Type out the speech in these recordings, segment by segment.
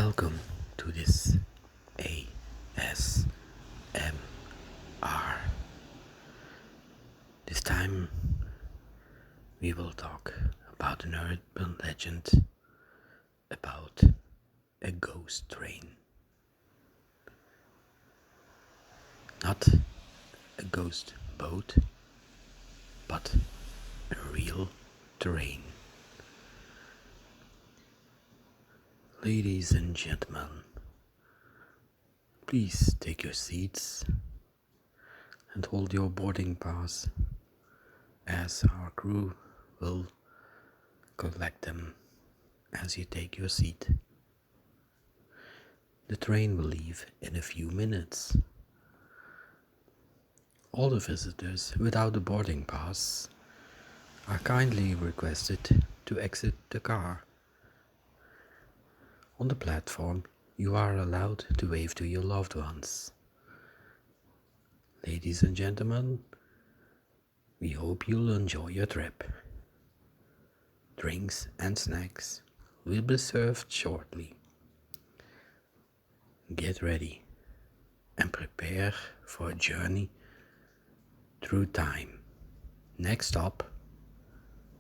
Welcome to this ASMR. This time we will talk about an urban legend about a ghost train. Not a ghost boat, but a real train. Ladies and gentlemen, please take your seats and hold your boarding pass as our crew will collect them as you take your seat. The train will leave in a few minutes. All the visitors without a boarding pass are kindly requested to exit the car. On the platform, you are allowed to wave to your loved ones. Ladies and gentlemen, we hope you'll enjoy your trip. Drinks and snacks will be served shortly. Get ready and prepare for a journey through time. Next stop,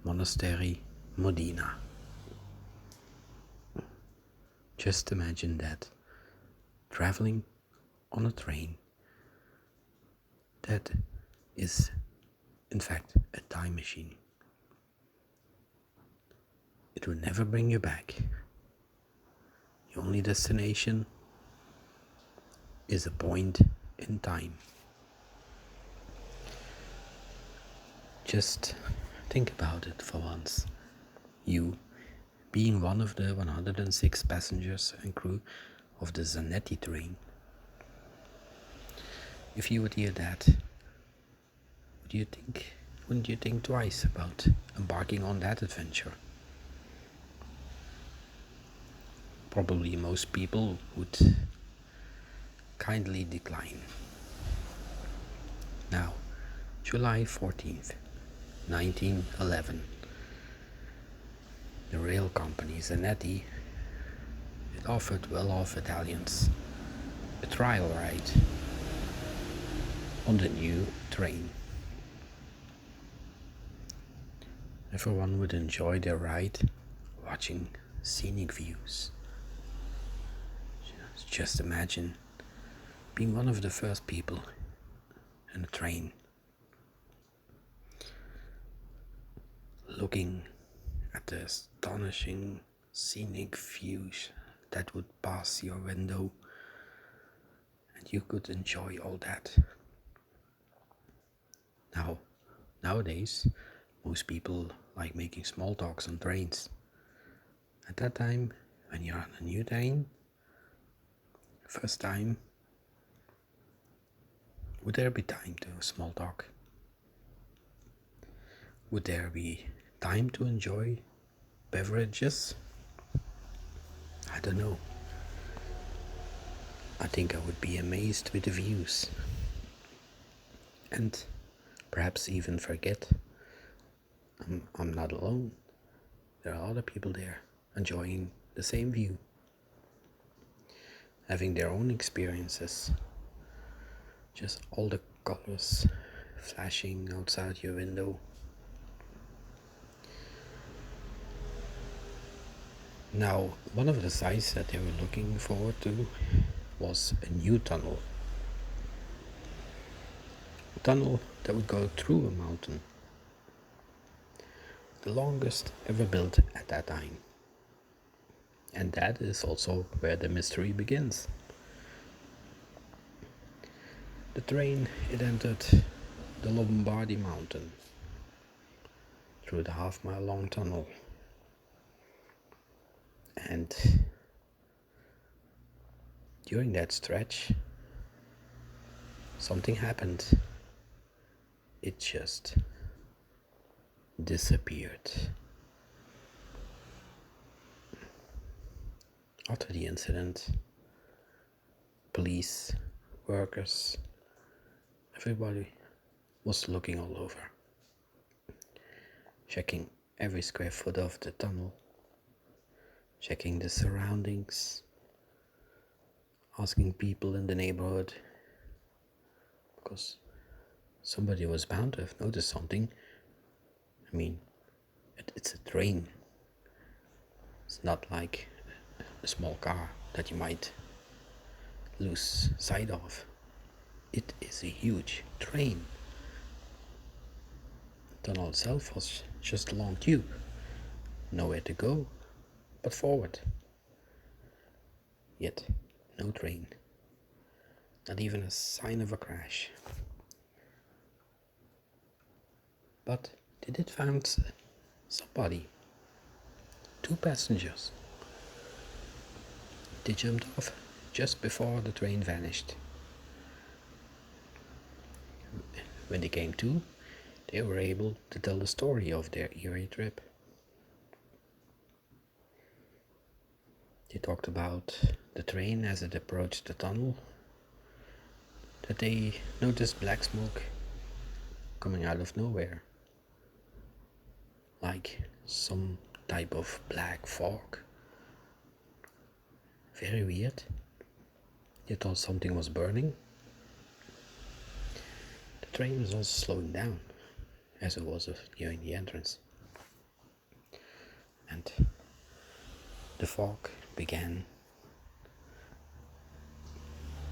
Monastery Modena. Just imagine that, traveling on a train that is in fact a time machine. It will never bring you back. The only destination is a point in time. Just think about it for once. You, being one of the 106 passengers and crew of the Zanetti train. If you would hear that, wouldn't you think twice about embarking on that adventure? Probably most people would kindly decline. Now, July 14th, 1911. The rail company Zanetti it offered well-off Italians a trial ride on the new train. Everyone would enjoy their ride watching scenic views. Just imagine being one of the first people in a train, looking at the astonishing scenic views that would pass your window, and you could enjoy all that. Nowadays, most people like making small talks on trains. At that time, when you're on a new train, first time, would there be time to small talk? Would there be time to enjoy beverages? I don't know. I think I would be amazed with the views. And perhaps even forget I'm not alone. There are other people there enjoying the same view, having their own experiences. Just all the colors flashing outside your window. Now, one of the sights that they were looking forward to was a new tunnel. A tunnel that would go through a mountain. The longest ever built at that time. And that is also where the mystery begins. The train, it entered the Lombardy mountain through the half-mile long tunnel. And during that stretch, something happened. It just disappeared. After the incident, police, workers, everybody was looking all over, checking every square foot of the tunnel, checking the surroundings, asking people in the neighborhood, because somebody was bound to have noticed something. I mean, it's a train. It's not like a small car that you might lose sight of. It is a huge train. The tunnel itself was just a long tube. Nowhere to go but forward. Yet, no train. Not even a sign of a crash. But they did find somebody. 2 passengers. They jumped off just before the train vanished. When they came to, they were able to tell the story of their eerie trip. They talked about the train as it approached the tunnel, that they noticed black smoke coming out of nowhere, like some type of black fog. Very weird. They thought something was burning. The train was also slowing down, as it was nearing the entrance. And the fog began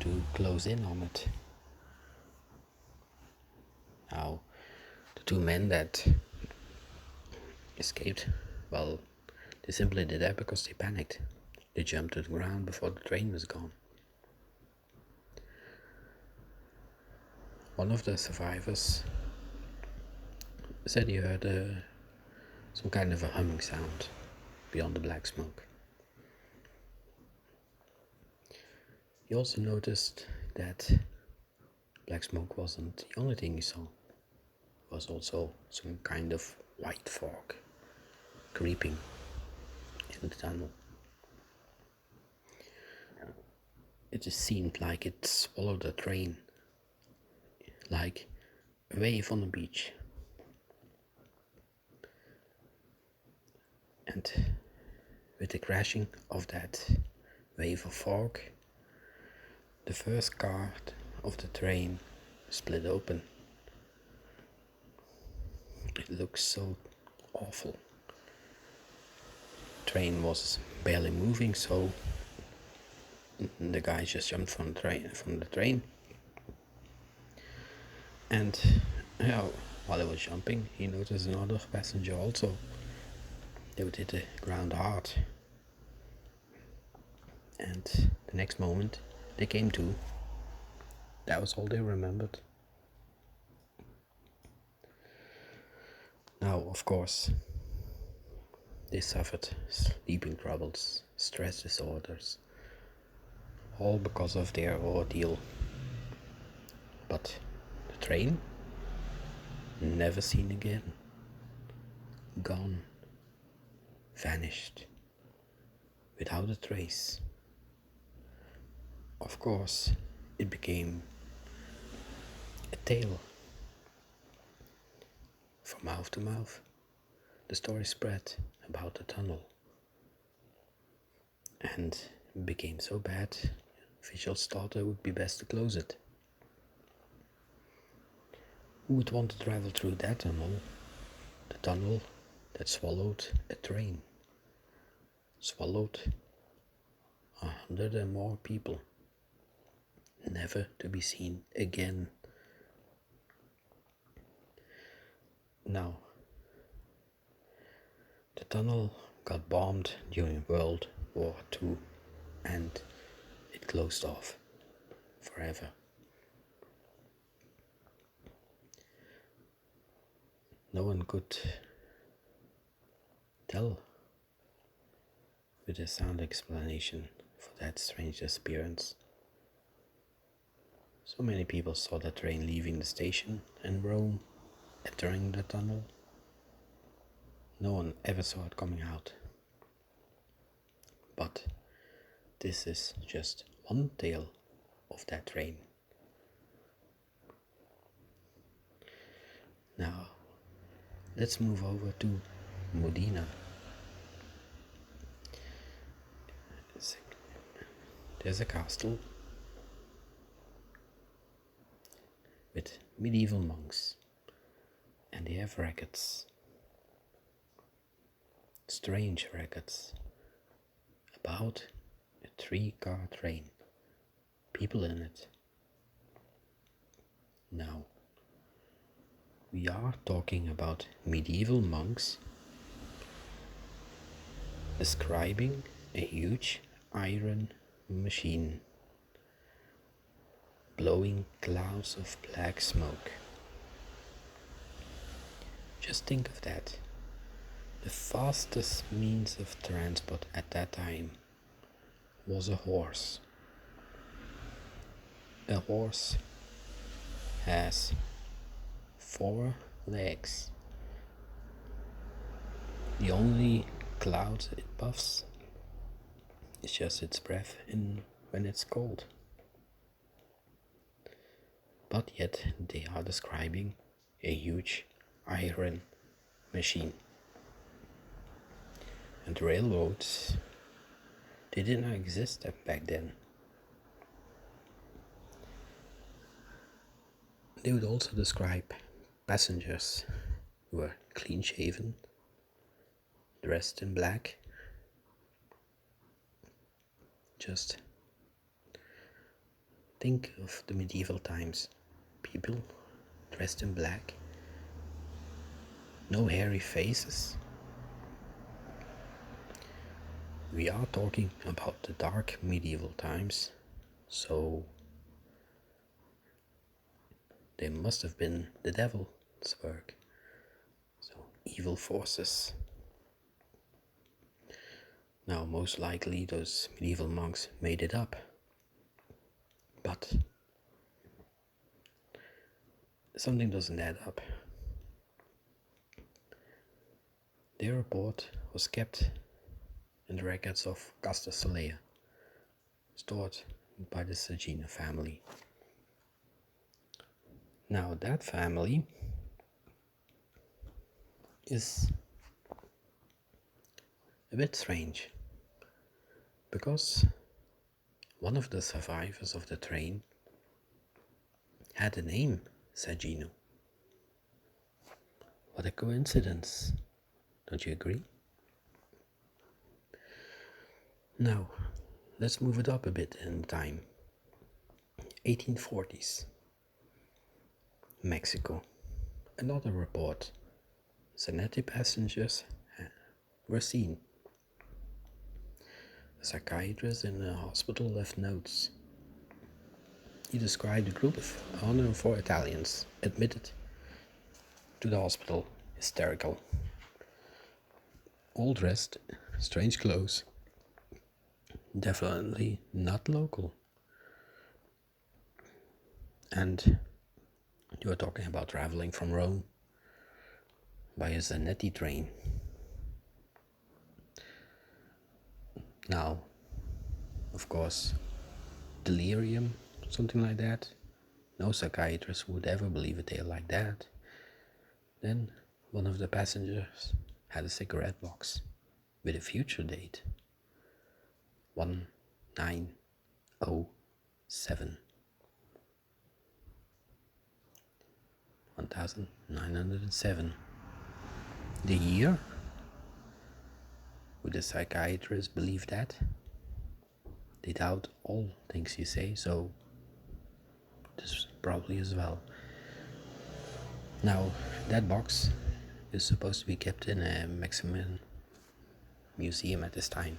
to close in on it. Now, the 2 men that escaped, well, they simply did that because they panicked. They jumped to the ground before the train was gone. One of the survivors said he heard some kind of a humming sound beyond the black smoke. He also noticed that black smoke wasn't the only thing he saw. It was also some kind of white fog creeping in the tunnel. It just seemed like it swallowed the train, like a wave on the beach. And with the crashing of that wave of fog, the first car of the train split open. It looked so awful. The train was barely moving, so the guy just jumped from the train. And while he was jumping, he noticed another passenger also. They would hit the ground hard. And the next moment, they came to. That was all they remembered. Now, of course, they suffered sleeping troubles, stress disorders, all because of their ordeal. But the train, never seen again. Gone. Vanished. Without a trace. Of course, it became a tale. From mouth to mouth, the story spread about the tunnel. And it became so bad, officials thought it would be best to close it. Who would want to travel through that tunnel? The tunnel that swallowed a train. Swallowed 100 and more people. Never to be seen again. Now, the tunnel got bombed during World War II and it closed off forever. No one could tell with a sound explanation for that strange disappearance. So many people saw the train leaving the station in Rome, entering the tunnel. No one ever saw it coming out. But this is just one tale of that train. Now, let's move over to Modena. There's a castle with medieval monks, and they have records, strange records, about a 3-car train, people in it. Now, we are talking about medieval monks describing a huge iron machine blowing clouds of black smoke. Just think of that. The fastest means of transport at that time was a horse. A horse has 4 legs. The only cloud it puffs is just its breath in when it's cold. But yet they are describing a huge iron machine. And railroads, they did not exist back then. They would also describe passengers who were clean shaven, dressed in black. Just think of the medieval times. People dressed in black, no hairy faces. We are talking about the dark medieval times, so they must have been the devil's work. So, evil forces. Now, most likely those medieval monks made it up. But something doesn't add up. Their report was kept in the records of Castor Solea, stored by the Sagina family. Now, that family is a bit strange, because one of the survivors of the train had the name Sagino. What a coincidence, don't you agree? Now, let's move it up a bit in time. 1840s, Mexico. Another report. Zanetti passengers were seen. A psychiatrist in a hospital left notes. He described a group of 104 Italians admitted to the hospital, hysterical, all dressed, strange clothes, definitely not local. And you are talking about traveling from Rome by a Zanetti train. Now, of course, delirium, something like that. No psychiatrist would ever believe a tale like that. Then one of the passengers had a cigarette box with a future date, 1907. 1907. The year? Would the psychiatrist believe that? They doubt all things you say, so this probably as well. Now, that box is supposed to be kept in a Mexican museum at this time.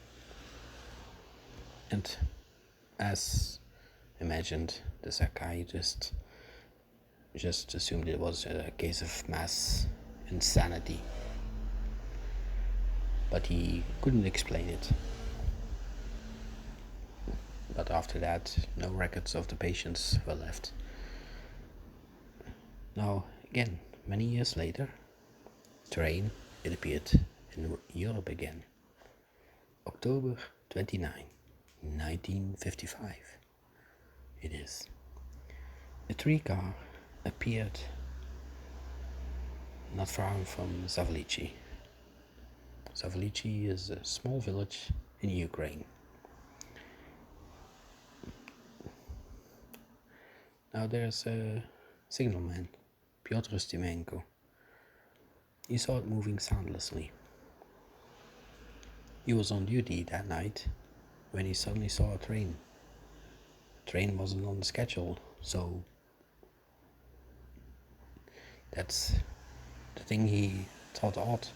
And as imagined, the psychiatrist just assumed it was a case of mass insanity. But he couldn't explain it. But after that, no records of the patients were left. Now, again, many years later, train, it appeared in Europe again. October 29, 1955. It is. A 3-car appeared not far from Zavlichi. Zavlichi is a small village in Ukraine. Now there's a signalman, Pyotr Stimenko. He saw it moving soundlessly. He was on duty that night when he suddenly saw a train. The train wasn't on the schedule, so that's the thing he thought odd.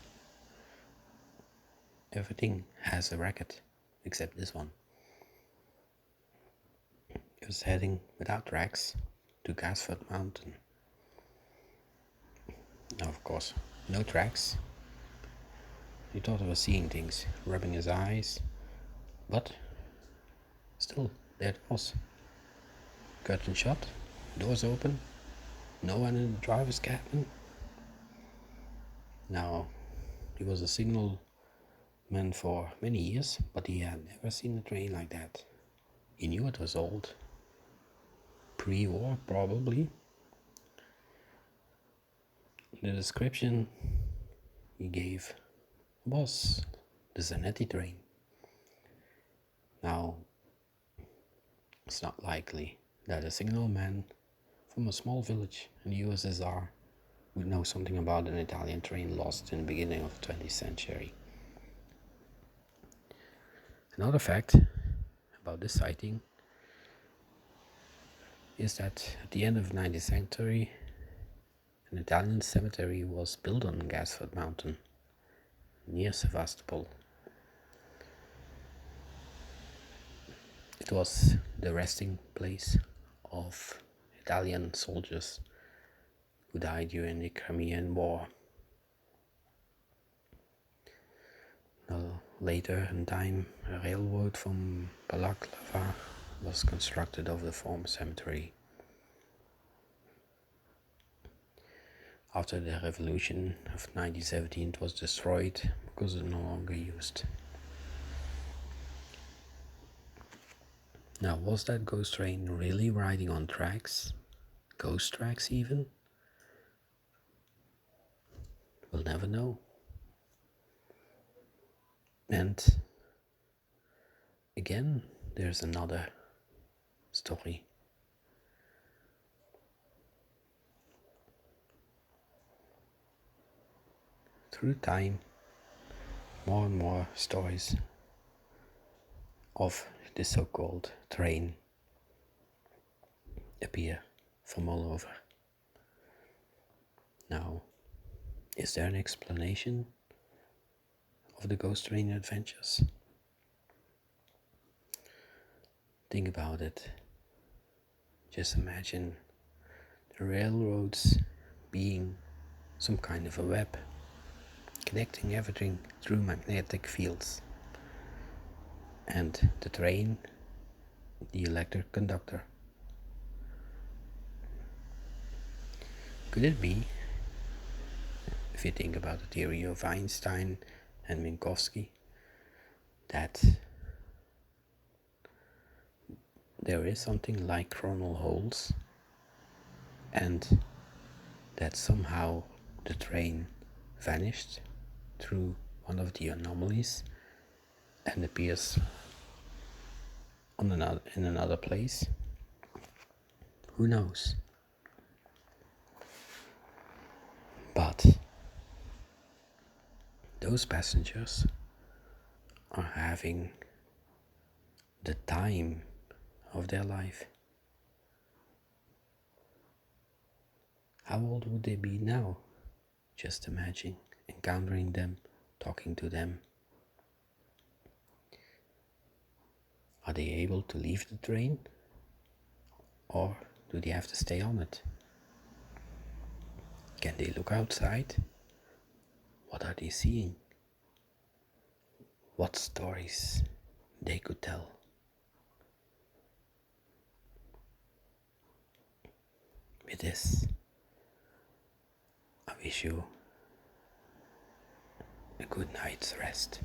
Everything has a record, except this one. He was heading without tracks to Gasford Mountain. Now, of course, no tracks. He thought he was seeing things, rubbing his eyes, but still, there it was. Curtain shut, doors open, no one in the driver's cabin. Now, he was a signalman for many years, but he had never seen a train like that. He knew it was old. Pre-war, probably. The description he gave was the Zanetti train. Now, it's not likely that a signalman from a small village in the USSR would know something about an Italian train lost in the beginning of the 20th century. Another fact about this sighting is that at the end of the 19th century, an Italian cemetery was built on Gasford Mountain, near Sevastopol. It was the resting place of Italian soldiers who died during the Crimean War. Later in time, a railroad from Balaclava was constructed over the former cemetery. After the revolution of 1917, it was destroyed because it was no longer used. Now, was that ghost train really riding on tracks? Ghost tracks even? We'll never know. And again, there's another story. Through time, more and more stories of the so-called train appear from all over. Now, is there an explanation of the ghost train adventures? Think about it. Just imagine the railroads being some kind of a web, connecting everything through magnetic fields, and the train, the electric conductor. Could it be, if you think about the theory of Einstein and Minkowski, that there is something like coronal holes, and that somehow the train vanished through one of the anomalies and appears in another place? Who knows? But those passengers are having the time of their life. How old would they be now? Just imagine encountering them, talking to them. Are they able to leave the train? Or do they have to stay on it? Can they look outside? What are they seeing? What stories they could tell? With this, I wish you a good night's rest.